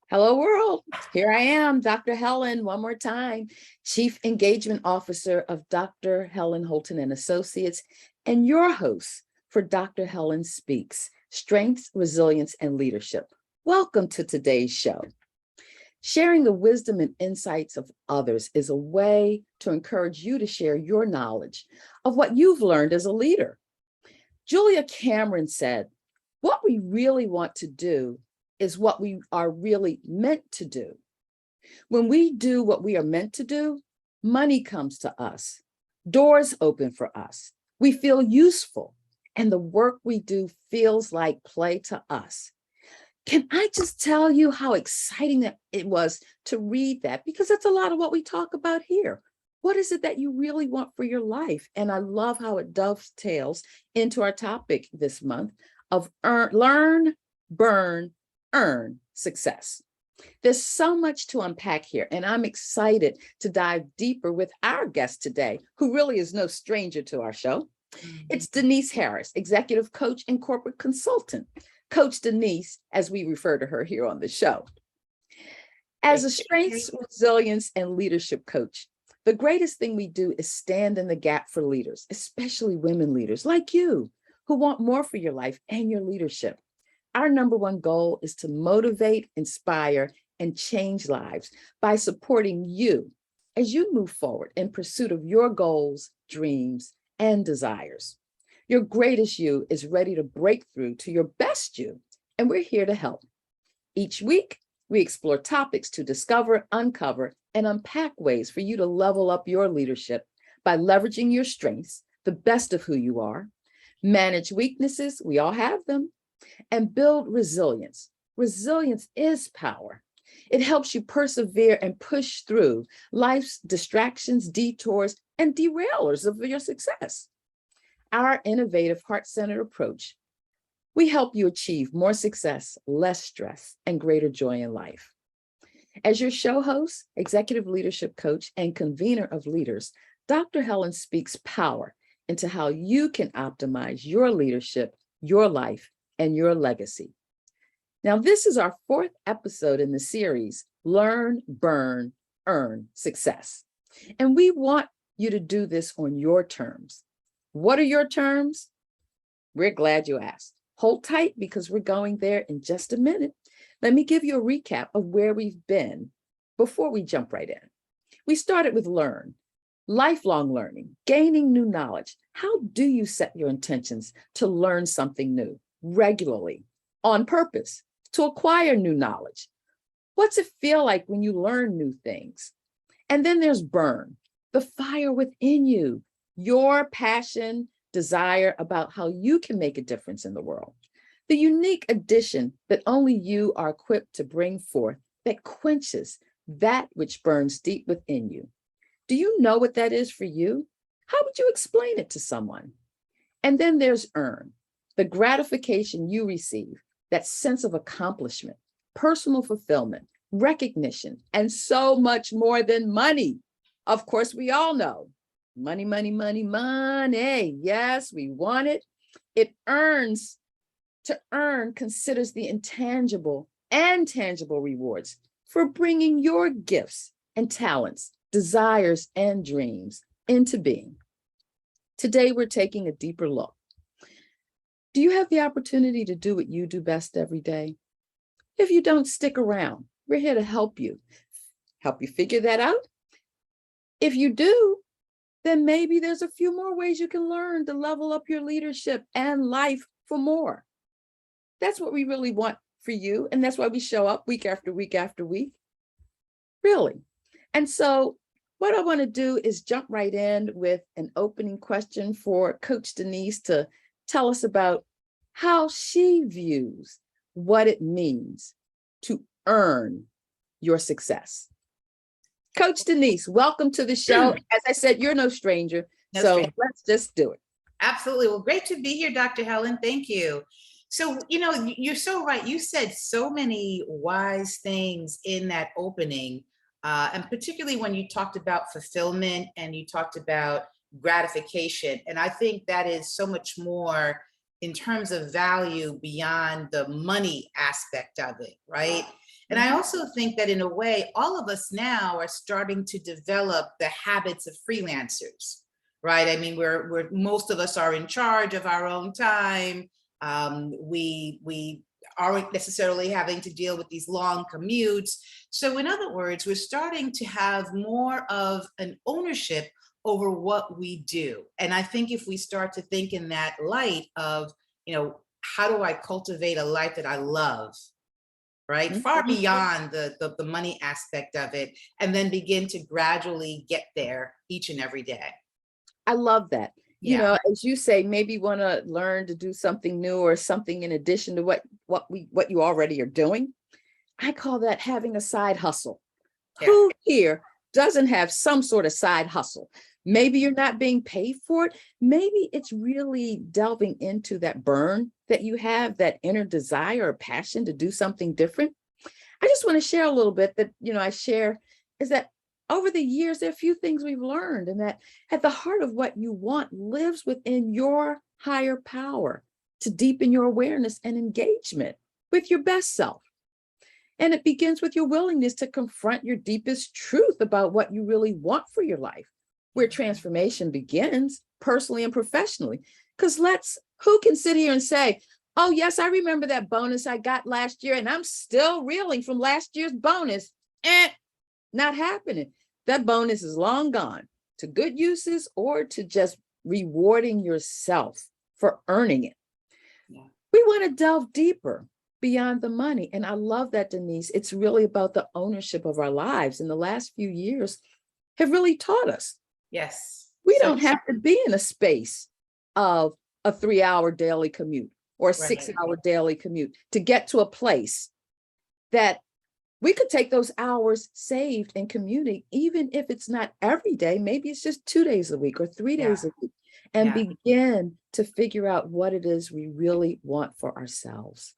Hello, world. Here I am, Dr. Helen, one more time, Chief Engagement Officer of Dr. Helen Holton and Associates, and your host for Dr. Helen Speaks, Strengths, Resilience, and Leadership. Welcome to today's show. Sharing the wisdom and insights of others is a way to encourage you to share your knowledge of what you've learned as a leader. Julia Cameron said, "What we really want to do is what we are really meant to do. When we do what we are meant to do, money comes to us, doors open for us, we feel useful, and the work we do feels like play to us." Can I just tell you how exciting it was to read that? Because that's a lot of what we talk about here. What is it that you really want for your life? And I love how it dovetails into our topic this month of learn, burn, earn success. There's so much to unpack here, and I'm excited to dive deeper with our guest today, who really is no stranger to our show. It's Denise Harris, executive coach and corporate consultant. Coach Denise, as we refer to her here on the show. As a strengths, resilience, and leadership coach, the greatest thing we do is stand in the gap for leaders, especially women leaders like you, who want more for your life and your leadership. Our number one goal is to motivate, inspire, and change lives by supporting you as you move forward in pursuit of your goals, dreams, and desires. Your greatest you is ready to break through to your best you, and we're here to help. Each week, we explore topics to discover, uncover, and unpack ways for you to level up your leadership by leveraging your strengths, the best of who you are, manage weaknesses, we all have them, and build resilience. Resilience is power. It helps you persevere and push through life's distractions, detours, and derailers of your success. Our innovative heart-centered approach, we help you achieve more success, less stress, and greater joy in life. As your show host, executive leadership coach, and convener of leaders, Dr. Helen speaks power into how you can optimize your leadership, your life, and your legacy. Now, this is our fourth episode in the series, Learn, Burn, Earn Success. And we want you to do this on your terms. What are your terms? We're glad you asked. Hold tight because we're going there in just a minute. Let me give you a recap of where we've been before we jump right in. We started with learn, lifelong learning, gaining new knowledge. How do you set your intentions to learn something new regularly, on purpose, to acquire new knowledge? What's it feel like when you learn new things? And then there's burn, the fire within you, your passion, desire about how you can make a difference in the world. The unique addition that only you are equipped to bring forth that quenches that which burns deep within you. Do you know what that is for you? How would you explain it to someone? And then there's earn, the gratification you receive, that sense of accomplishment, personal fulfillment, recognition, and so much more than money. Of course, we all know money, money, money, money. Yes, we want it. It earns. To earn considers the intangible and tangible rewards for bringing your gifts and talents, desires, and dreams into being. Today, we're taking a deeper look. Do you have the opportunity to do what you do best every day? If you don't, stick around. We're here to help you figure that out. If you do, then maybe there's a few more ways you can learn to level up your leadership and life for more. That's what we really want for you. And that's why we show up week after week after week. Really. And so what I want to do is jump right in with an opening question for Coach Denise to tell us about how she views what it means to earn your success. Coach Denise, welcome to the show. As I said, you're no stranger, let's just do it. Absolutely. Well, great to be here, Dr. Helen. Thank you. So, you're so right. You said so many wise things in that opening, and particularly when you talked about fulfillment and you talked about gratification. And I think that is so much more in terms of value beyond the money aspect of it, right? And I Mhm. also think that in a way, all of us now are starting to develop the habits of freelancers, right? I mean, we're most of us are in charge of our own time. We aren't necessarily having to deal with these long commutes. So in other words, we're starting to have more of an ownership over what we do. And I think if we start to think in that light of, how do I cultivate a life that I love? Right? Far Mhm. beyond the money aspect of it, and then begin to gradually get there each and every day. I love that. Yeah. As you say, maybe want to learn to do something new or something in addition to what you already are doing. I call that having a side hustle. Yeah. Who here doesn't have some sort of side hustle? Maybe you're not being paid for it. Maybe it's really delving into that burn that you have, that inner desire or passion to do something different. I just want to share a little bit that, I share is that over the years, there are a few things we've learned, and that at the heart of what you want lives within your higher power to deepen your awareness and engagement with your best self. And it begins with your willingness to confront your deepest truth about what you really want for your life, where transformation begins personally and professionally. Because who can sit here and say, oh, yes, I remember that bonus I got last year and I'm still reeling from last year's bonus. Not happening. That bonus is long gone to good uses or to just rewarding yourself for earning it. Yeah. We want to delve deeper beyond the money. And I love that, Denise. It's really about the ownership of our lives. In the last few years have really taught us Yes. we So don't have to be in a space of a 3-hour daily commute or a right. 6-hour daily commute to get to a place that we could take those hours saved in commuting, even if it's not every day, maybe it's just 2 days a week or 3 Yeah. days a week, and Yeah. begin to figure out what it is we really want for ourselves.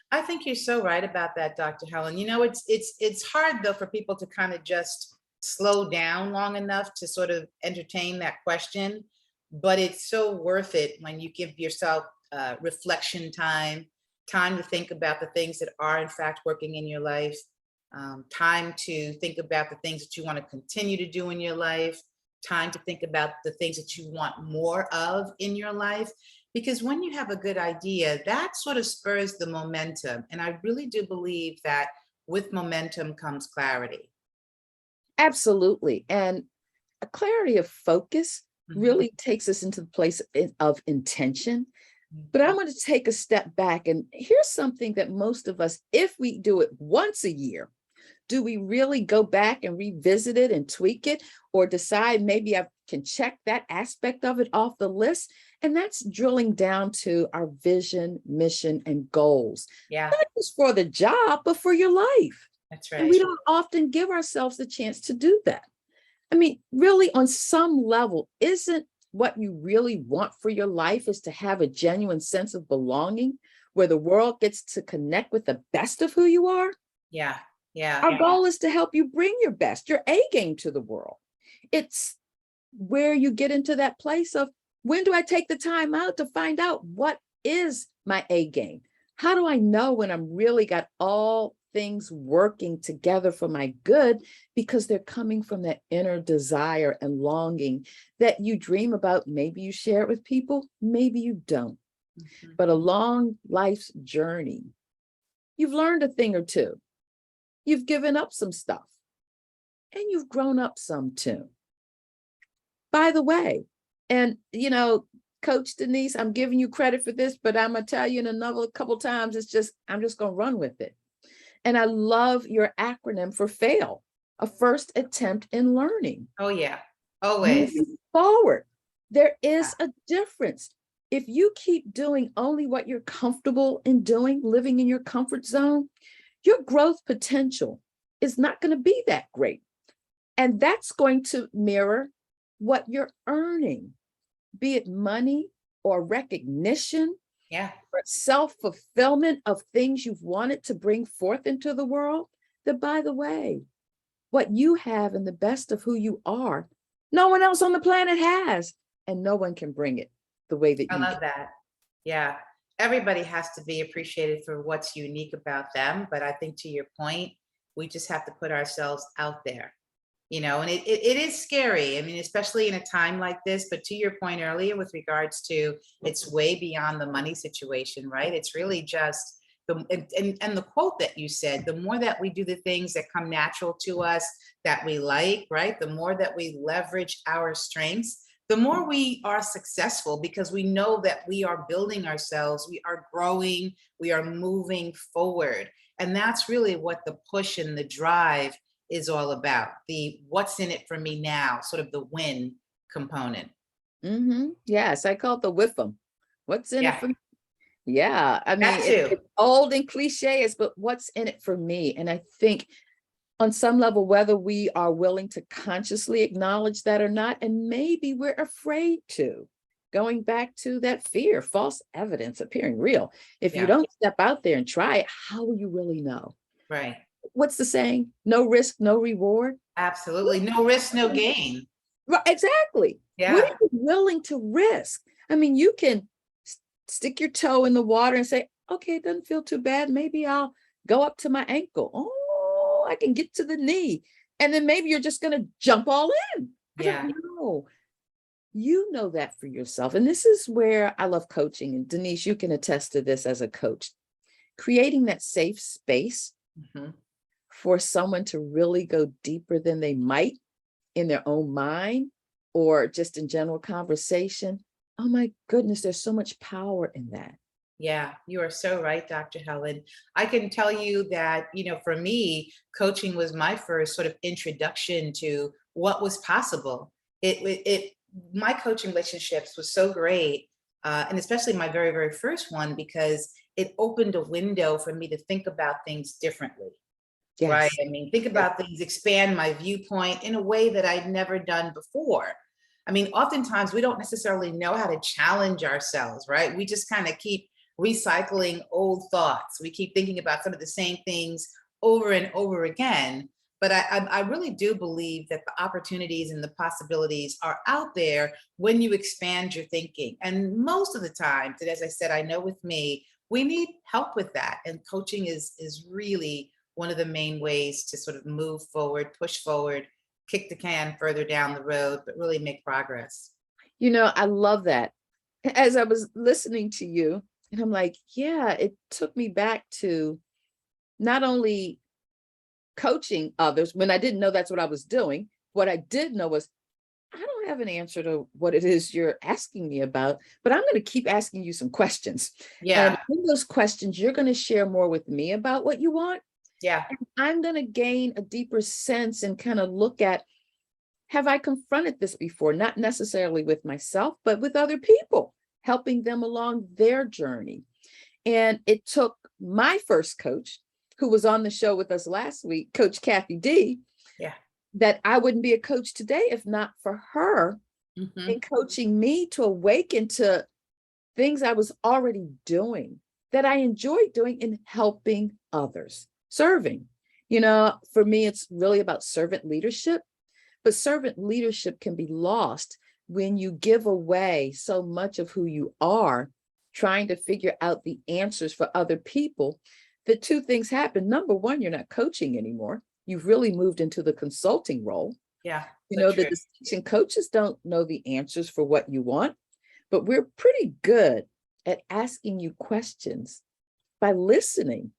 I think you're so right about that, Dr. Helen. It's hard though for people to kind of just slow down long enough to sort of entertain that question, but it's so worth it when you give yourself reflection time, time to think about the things that are in fact working in your life, time to think about the things that you want to continue to do in your life, time to think about the things that you want more of in your life. Because when you have a good idea, that sort of spurs the momentum. And I really do believe that with momentum comes clarity. Absolutely. And a clarity of focus Mhm. really takes us into the place of intention. But I'm Mhm. going to take a step back. And here's something that most of us, if we do it once a year, do we really go back and revisit it and tweak it, or decide maybe I can check that aspect of it off the list? And that's drilling down to our vision, mission, and goals, Yeah, not just for the job, but for your life. that's And right. we don't often give ourselves the chance to do that. I mean, really, on some level, isn't what you really want for your life is to have a genuine sense of belonging where the world gets to connect with the best of who you are? Yeah, yeah, Our goal is to help you bring your best, your A game to the world. It's where you get into that place of when do I take the time out to find out what is my A game? How do I know when I'm really got all things working together for my good? Because they're coming from that inner desire and longing that you dream about. Maybe you share it with people, maybe you don't. Mhm. But along life's journey, you've learned a thing or two. You've given up some stuff and you've grown up some too. By the way, and Coach Denise, I'm giving you credit for this, but I'm gonna tell you in another couple times, I'm just gonna run with it. And I love your acronym for FAIL, a first attempt in learning. Oh yeah, always. Moving forward, there Yeah, is a difference. If you keep doing only what you're comfortable in doing, living in your comfort zone, your growth potential is not going to be that great. And that's going to mirror what you're earning, be it money or recognition yeah, or self-fulfillment of things you've wanted to bring forth into the world. That, by the way, what you have and the best of who you are, no one else on the planet has, and no one can bring it the way that I you love can. that. Yeah, everybody has to be appreciated for what's unique about them, but I think to your point, we just have to put ourselves out there, and it is scary. I mean, especially in a time like this, but to your point earlier with regards to it's way beyond the money situation, right? It's really just and the quote that you said, the more that we do the things that come natural to us that we like, right? The more that we leverage our strengths, the more we are successful because we know that we are building ourselves, we are growing, we are moving forward. And that's really what the push and the drive is all about. The what's in it for me now, sort of the win component. Yes, I call it the with them. What's in it Yeah, for me? Yeah, I mean, that too. it's old and cliches, but what's in it for me? And I think on some level, whether we are willing to consciously acknowledge that or not, and maybe we're afraid to, going back to that fear, false evidence appearing real. If you Yeah, don't step out there and try it, how will you really know? right. What's the saying? No risk, no reward. Absolutely. No risk, no gain. Right, exactly. What are Yeah, you willing to risk? I mean, you can stick your toe in the water and say, okay, it doesn't feel too bad. Maybe I'll go up to my ankle. Oh, I can get to the knee. And then maybe you're just going to jump all in. I don't yeah, know. You know that for yourself. And this is where I love coaching. And Denise, you can attest to this as a coach, creating that safe space mhm, for someone to really go deeper than they might in their own mind or just in general conversation. Oh my goodness, there's so much power in that. yeah. You are so right, Dr. Helen. I can tell you that, for me, coaching was my first sort of introduction to what was possible. My coaching relationships was so great, and especially my very, very first one, because it opened a window for me to think about things differently. Right? Yes. I mean, think Yes. about things, expand my viewpoint in a way that I'd never done before. I mean, oftentimes we don't necessarily know how to challenge ourselves, right? We just kind of keep recycling old thoughts. We keep thinking about some of the same things over and over again. But I really do believe that the opportunities and the possibilities are out there when you expand your thinking. And most of the time, as I said, I know with me, we need help with that. And coaching is really one of the main ways to sort of move forward, push forward, kick the can further down the road, but really make progress. I love that. As I was listening to you, and I'm like, yeah, it took me back to not only coaching others when I didn't know that's what I was doing. What I did know was I don't have an answer to what it is you're asking me about, but I'm going to keep asking you some questions. And Yeah, in those questions, you're going to share more with me about what you want. yeah, And I'm going to gain a deeper sense and kind of look at, have I confronted this before? Not necessarily with myself, but with other people, helping them along their journey. And it took my first coach, who was on the show with us last week, Coach Kathy D, yeah. that I wouldn't be a coach today if not for her Hmm. in coaching me to awaken to things I was already doing that I enjoyed doing in helping others, serving. For me, it's really about servant leadership, but servant leadership can be lost when you give away so much of who you are, trying to figure out the answers for other people. The two things happen. Number one, you're not coaching anymore. You've really moved into the consulting role. Yeah, so true. The distinction, coaches don't know the answers for what you want, but we're pretty good at asking you questions by listening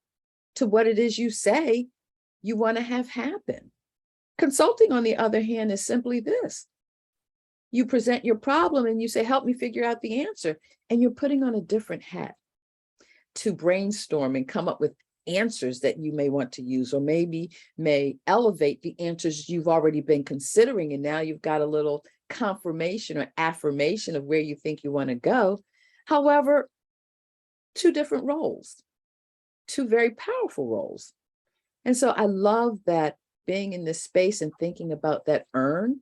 to what it is you say you want to have happen. Consulting, on the other hand, is simply this. You present your problem and you say, help me figure out the answer. And you're putting on a different hat to brainstorm and come up with answers that you may want to use, or maybe may elevate the answers you've already been considering. And now you've got a little confirmation or affirmation of where you think you want to go. However, two different roles, two very powerful roles. And so I love that, being in this space and thinking about that earn.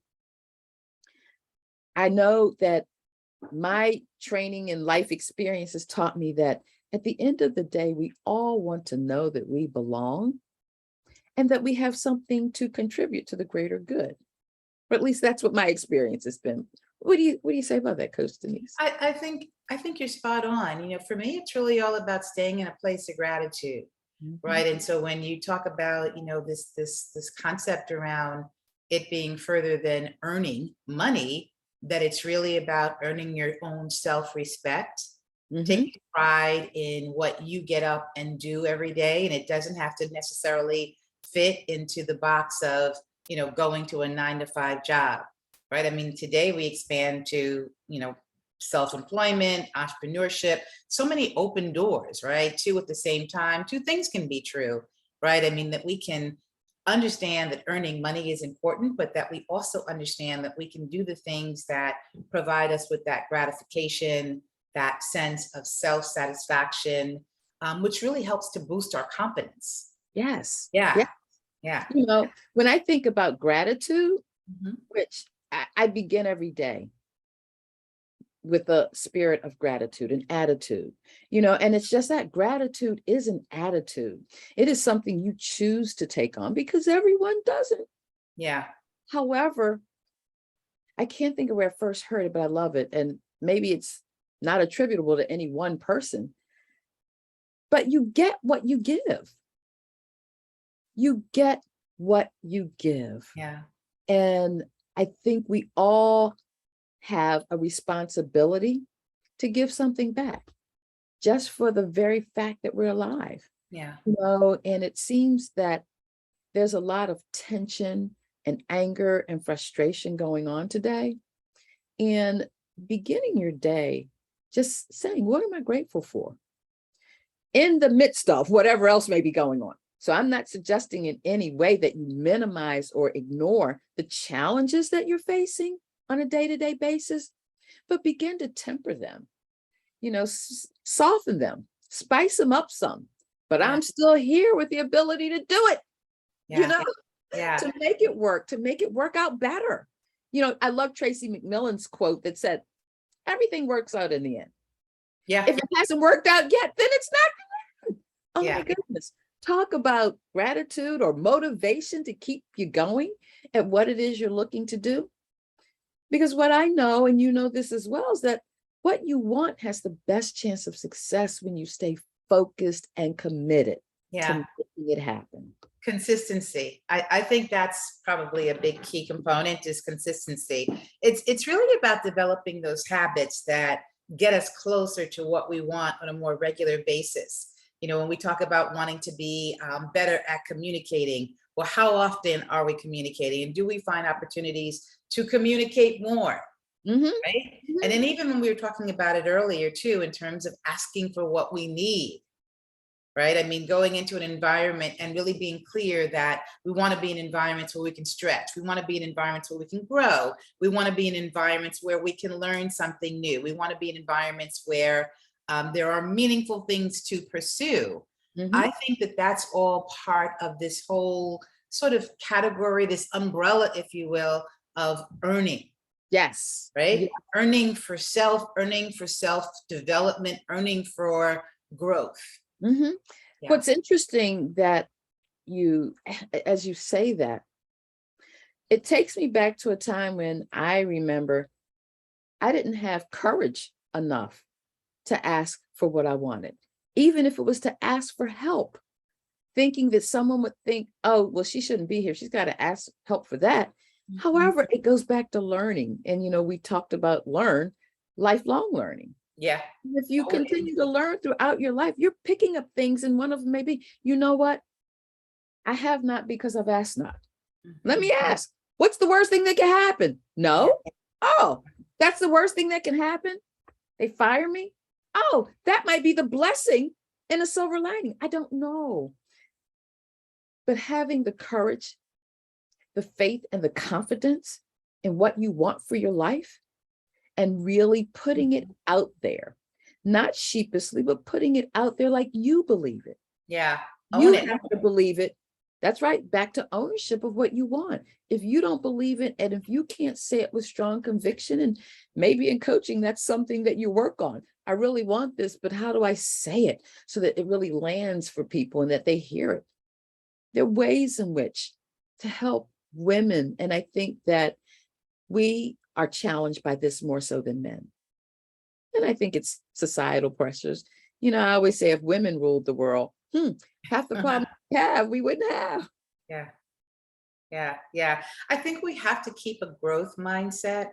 I know that my training and life experience has taught me that at the end of the day, we all want to know that we belong and that we have something to contribute to the greater good. Or at least that's what my experience has been. What do you say about that, Coach Denise? I think you're spot on. For me, it's really all about staying in a place of gratitude, Mhm. right? And so when you talk about, this concept around it being further than earning money, that it's really about earning your own self-respect, Mhm. taking pride in what you get up and do every day, and it doesn't have to necessarily fit into the box of, going to a 9 to 5 job, right? I mean, today we expand to, self-employment, entrepreneurship, so many open doors, right? Two at the same time, two things can be true, right? I mean, that we can understand that earning money is important, but that we also understand that we can do the things that provide us with that gratification, that sense of self-satisfaction, which really helps to boost our confidence. Yes. Yeah. Yeah, yeah. When I think about gratitude, Mhm. which I begin every day with a spirit of gratitude and attitude, and it's just that gratitude is an attitude. It is something you choose to take on because everyone doesn't. Yeah, However, I can't think of where I first heard it, but I love it. And maybe it's not attributable to any one person, but you get what you give. You get what you give. yeah, And I think we all have a responsibility to give something back just for the very fact that we're alive. yeah, And it seems that there's a lot of tension and anger and frustration going on today. And beginning your day, just saying, what am I grateful for? In the midst of whatever else may be going on. So I'm not suggesting in any way that you minimize or ignore the challenges that you're facing on a day-to-day basis, but begin to temper them, soften them, spice them up some. But yeah, I'm still here with the ability to do it, you yeah, know, yeah, to make it work, to make it work out better. I love Tracy McMillan's quote that said, everything works out in the end. yeah, If it hasn't worked out yet, then it's not. Oh my yeah, goodness. Talk about gratitude or motivation to keep you going at what it is you're looking to do. Because what I know, and you know this as well, is that what you want has the best chance of success when you stay focused and committed to yeah. making it happen. Consistency. I think that's probably a big key component is consistency. It's really about developing those habits that get us closer to what we want on a more regular basis. When we talk about wanting to be better at communicating, well, how often are we communicating? And do we find opportunities to communicate more? Mhm, Right. And mhm. then even when we were talking about it earlier too, in terms of asking for what we need, right? I mean, going into an environment and really being clear that we want to be in environments where we can stretch. We want to be in environments where we can grow. We want to be in environments where we can learn something new. We want to be in environments where there are meaningful things to pursue. Mhm. I think that that's all part of this whole sort of category, this umbrella, if you will, of earning, Yes. Yeah. right? Earning for self development, earning for growth. Mhm. Yeah. What's interesting that you, as you say that, it takes me back to a time when I remember I didn't have courage enough to ask for what I wanted, even if it was to ask for help, thinking that someone would think, oh, well, she shouldn't be here. She's got to ask help for that. Mhm. However, it goes back to learning. And, we talked about lifelong learning. Yeah. If you Always. continue to learn throughout your life, you're picking up things. And one of them maybe, you know what? I have not because I've asked not. Let Mhm. me ask, what's the worst thing that can happen? Yeah. No. Oh, that's the worst thing that can happen. They fire me. Oh, that might be the blessing in a silver lining. I don't know. But having the courage, the faith, and the confidence in what you want for your life and really putting it out there, not sheepishly, but putting it out there like you believe it. Yeah. Own You it. have to believe it. That's right. Back to ownership of what you want. If you don't believe it, and if you can't say it with strong conviction, and maybe in coaching, that's something that you work on. I really want this, but how do I say it so that it really lands for people and that they hear it? There are ways in which to help women. And I think that we are challenged by this more so than men. And I think it's societal pressures. I always say if women ruled the world, half the problem we have, we wouldn't have. Yeah, yeah, yeah. I think we have to keep a growth mindset.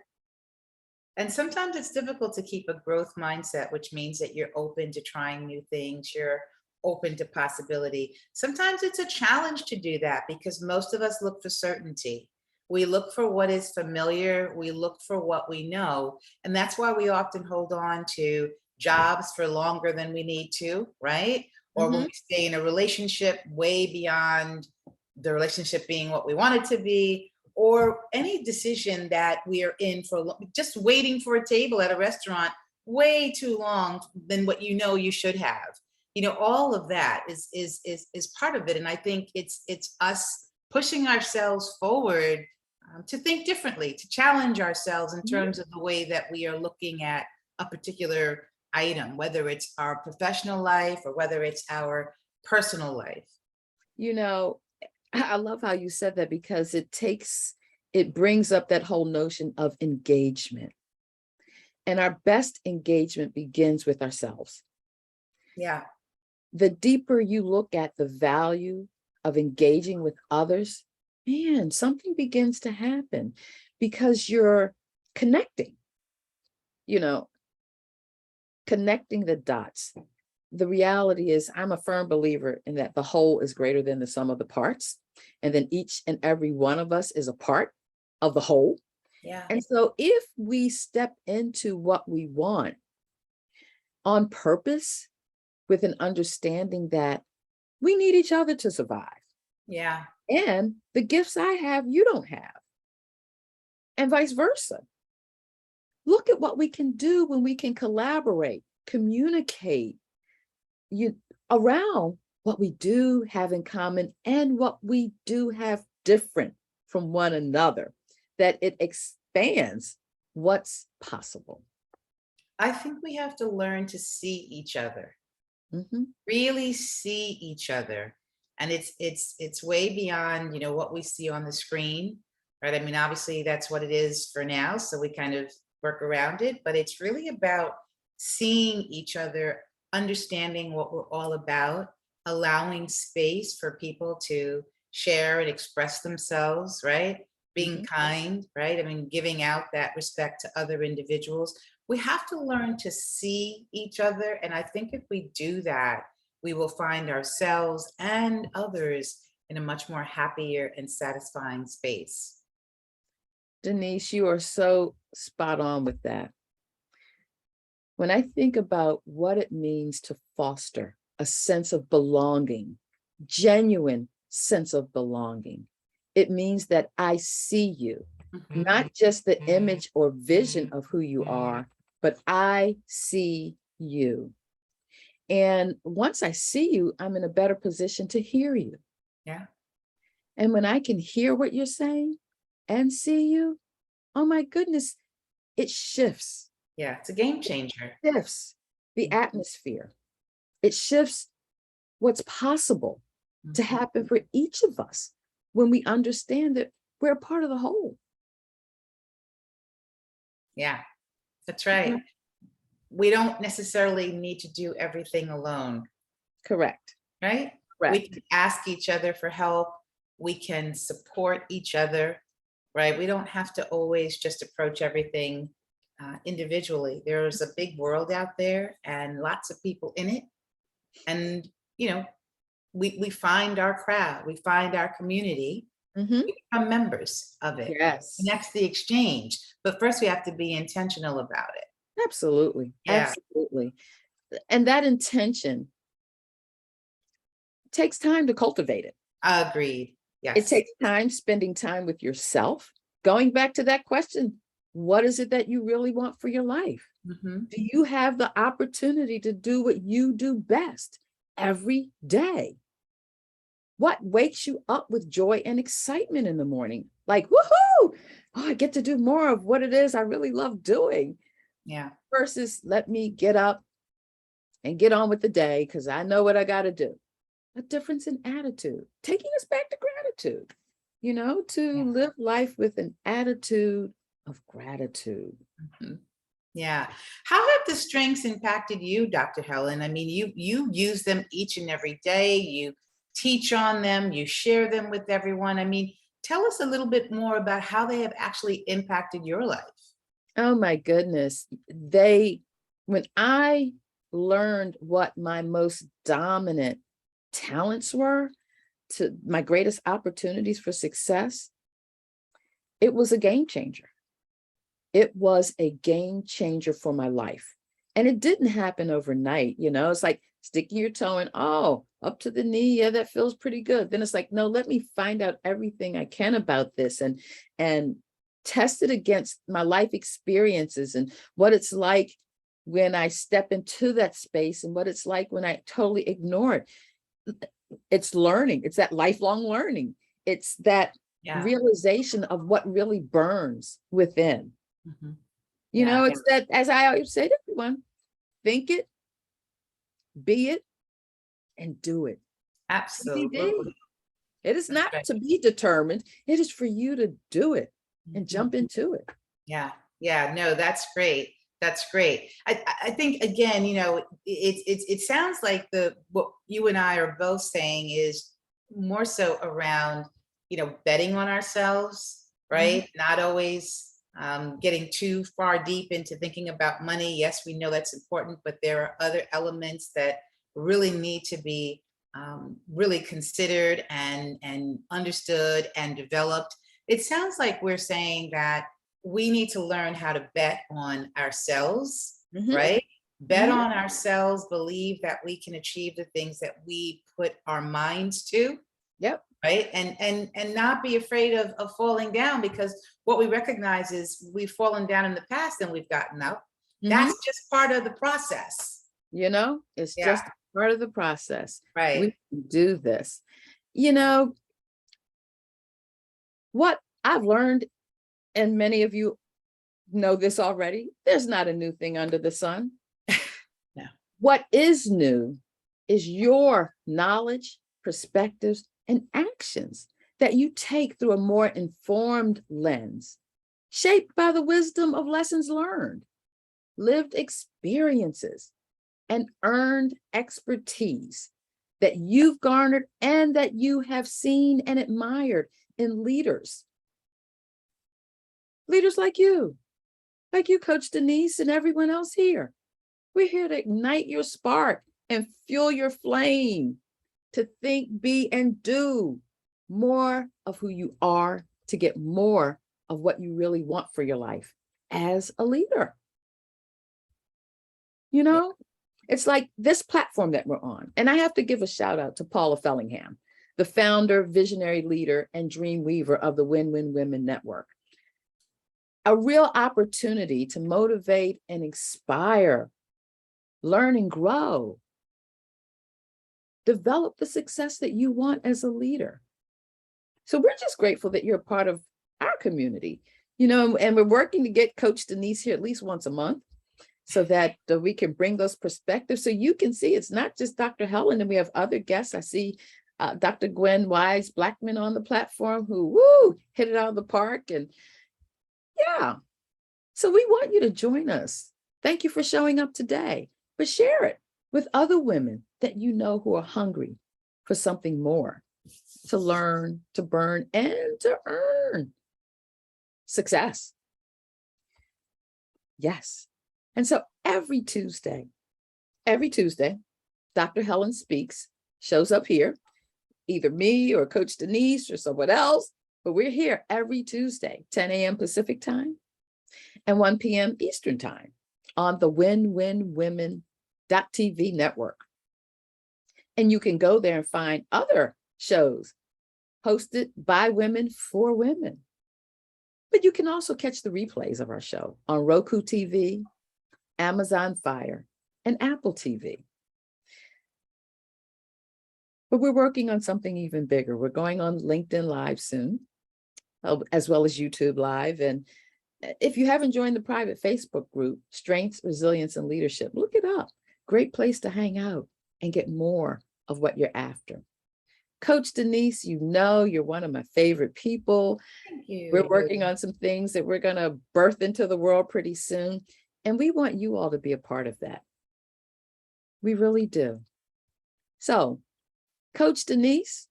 And sometimes it's difficult to keep a growth mindset, which means that you're open to trying new things, you're open to possibility. Sometimes it's a challenge to do that because most of us look for certainty. We look for what is familiar, we look for what we know. And that's why we often hold on to jobs for longer than we need to, right? Or when Mhm. we stay in a relationship way beyond the relationship being what we want it to be, or any decision that we are in for just waiting for a table at a restaurant way too long than what you should have. All of that is part of it, and I think it's us pushing ourselves forward, to think differently, to challenge ourselves in Mhm. terms of the way that we are looking at a particular item, whether it's our professional life or whether it's our personal life. You know, I love how you said that because it brings up that whole notion of engagement. And our best engagement begins with ourselves. Yeah. The deeper you look at the value of engaging with others, man, something begins to happen because you're connecting, you know, connecting the dots. The reality is, I'm a firm believer in that the whole is greater than the sum of the parts. And then each and every one of us is a part of the whole. Yeah. And so if we step into what we want on purpose with an understanding that we need each other to survive, Yeah. and the gifts I have, you don't have, and vice versa. Look at what we can do when we can collaborate, communicate you around what we do have in common and what we do have different from one another, that it expands what's possible. I think we have to learn to see each other, Mhm. really see each other. And it's way beyond, what we see on the screen, right? I mean, obviously that's what it is for now, so we kind of work around it, but it's really about seeing each other, understanding what we're all about, allowing space for people to share and express themselves, right? Being Mhm. kind, right? I mean, giving out that respect to other individuals. We have to learn to see each other. And I think if we do that, we will find ourselves and others in a much more happier and satisfying space. Denise, you are so spot on with that. When I think about what it means to foster a sense of belonging, genuine sense of belonging, it means that I see you, Mhm. not just the image or vision of who you are, but I see you. And once I see you, I'm in a better position to hear you. Yeah. And when I can hear what you're saying and see you, oh my goodness, it Yeah. It's a game changer. shifts the Mhm. atmosphere. It shifts what's possible to Mhm. happen for each of us when we understand that we're a part of the whole. Yeah. That's Yeah. right. We don't necessarily need to do everything alone, Correct. right? We Correct. can ask each other for help. We can support each other, right? We don't have to always just approach everything individually. There's a big world out there and lots of people in it. And, you know, we find our crowd, we find our community, Mhm. we become members of it. And Yes, that's the exchange. But first, we have to be intentional about it. absolutely. Yeah, Absolutely. And that intention takes time to cultivate it. agreed. It Yes. takes time spending time with yourself. Going back to that question, what is it that you really want for your life? Hmm. Do you have the opportunity to do what you do best every day? What wakes you up with joy and excitement in the morning? Like, woohoo! Oh, I get to do more of what it is I really love doing Yeah. versus let me get up and get on with the day because I know what I got to do. A difference in attitude, taking us back to gratitude, to Yeah. live life with an attitude of gratitude. Mhm. Yeah. How have the strengths impacted you, Dr. Helen? I mean, you use them each and every day. You teach on them, you share them with everyone. I mean, tell us a little bit more about how they have actually impacted your life. Oh my goodness. When I learned what my most dominant talents were, to my greatest opportunities for success, it was a game changer. It was a game changer for my life. And it didn't happen overnight, it's like sticking your toe in, oh, up to the knee, yeah, that feels pretty good. Then it's like, no, let me find out everything I can about this and test it against my life experiences and what it's like when I step into that space and what it's like when I totally ignore it. It's learning, it's that lifelong learning. It's that Yeah. realization of what really burns within. Mhm. Yeah. It's that, as I always say to everyone, think it, be it, and do it. TBD. Absolutely. It is That's not right. to be determined. It is for you to do it and Mhm. jump into it. Yeah. Yeah. No, that's great. That's great. I think again, it sounds like what you and I are both saying is more so around, betting on ourselves, Mhm. right? Not always getting too far deep into thinking about money. Yes, we know that's important, but there are other elements that really need to be really considered and understood and developed. It sounds like we're saying that we need to learn how to bet on ourselves, Mhm. right? Bet Mhm. on ourselves, believe that we can achieve the things that we put our minds to, Yep. right? And not be afraid of falling down, because what we recognize is we've fallen down in the past and we've gotten up. Mhm. That's just part of the process. It's Yeah, just part of the process. right. We can do this. You know, what I've learned, and many of you know this already, there's not a new thing under the sun. No. What is new is your knowledge, perspectives, and actions that you take through a more informed lens, shaped by the wisdom of lessons learned, lived experiences, and earned expertise that you've garnered and that you have seen and admired in leaders. Leaders like you, Coach Denise, and everyone else here. We're here to ignite your spark and fuel your flame to think, be, and do more of who you are to get more of what you really want for your life as a leader. You Yeah. know, it's like this platform that we're on. And I have to give a shout out to Paula Fellingham, the founder, visionary leader, and dream weaver of the Win-Win Women Network. A real opportunity to motivate and inspire, learn and grow, develop the success that you want as a leader. So we're just grateful that you're a part of our community, and we're working to get Coach Denise here at least once a month so that we can bring those perspectives so you can see it's not just Dr. Helen, and we have other guests. I see Dr. Gwen Wise Blackman on the platform who hit it out of the park. And yeah, so we want you to join us. Thank you for showing up today, but share it with other women that you know who are hungry for something more, to learn, to burn, and to earn success. Yes. And so every Tuesday, Dr. Helen Speaks shows up here, either me or Coach Denise or someone else, but we're here every Tuesday, 10 a.m. Pacific time and 1 p.m. Eastern time on the Win-Win Women.tv network. And you can go there and find other shows hosted by women for women. But you can also catch the replays of our show on Roku TV, Amazon Fire, and Apple TV. But we're working on something even bigger. We're going on LinkedIn Live soon, as well as YouTube Live. And if you haven't joined the private Facebook group, Strengths, Resilience, and Leadership, look it up. Great place to hang out and get more of what you're after. Coach Denise, you know, you're one of my favorite people. Thank you. We're working on some things that we're going to birth into the world pretty soon. And we want you all to be a part of that. We really do. So, Coach Denise,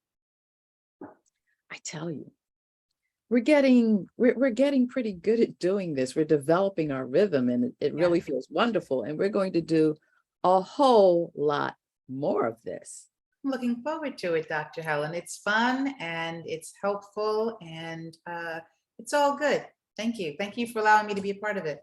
I tell you, we're getting pretty good at doing this. We're developing our rhythm, and it really feels wonderful. And we're going to do a whole lot more of this. I'm looking forward to it, Dr. Helen. It's fun and it's helpful and it's all good. Thank you. Thank you for allowing me to be a part of it.